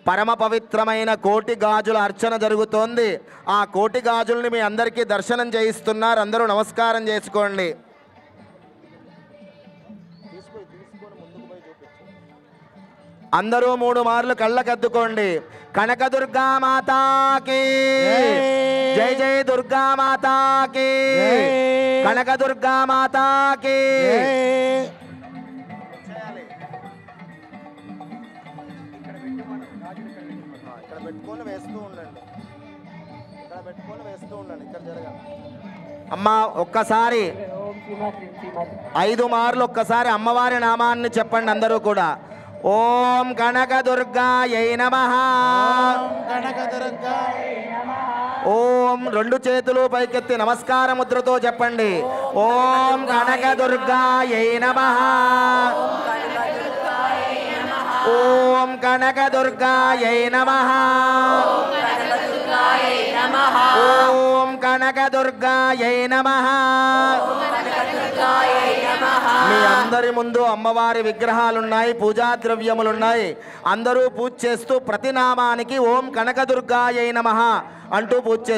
పరమ పవిత్రమైన కోటి గాజుల అర్చన జరుగుతోంది. ఆ కోటి గాజుల్ని మీ అందరికీ దర్శనం చేయిస్తున్నారు. అందరూ నమస్కారం చేసుకోండి. అందరూ 3 మార్లు కళ్ళకద్దుకోండి. కనకదుర్గా మాతాకి జై, జై దుర్గా మాతాకి, కనకదుర్గా మాతాకి. ఇక్కడ పెట్టుకొని వేస్తూ ఉండండి, ఇక్కడ పెట్టుకొని వేస్తూ ఉండండి. ఇక్కడ జరగాలి. అమ్మ ఒక్కసారి 5 మార్లు ఒక్కసారి అమ్మవారి నామాన్ని చెప్పండి అందరూ కూడా. ఓం కనకదుర్గాయై నమః. ఓం 2 చేతులు పైకెత్తి నమస్కార ముద్రతో చెప్పండి. ఓం కనకదుర్గాయై నమః. ఓం కనకదుర్గాయై నమః. ఓం కనకదుర్గాయై నమః. మీ అందరి ముందు అమ్మవారి విగ్రహాలున్నాయి, పూజా ద్రవ్యములున్నాయి. అందరూ పూజ చేస్తూ ప్రతి నామానికి ఓం కనకదుర్గాయై నమః అంటూ పూజ చేస్తారు.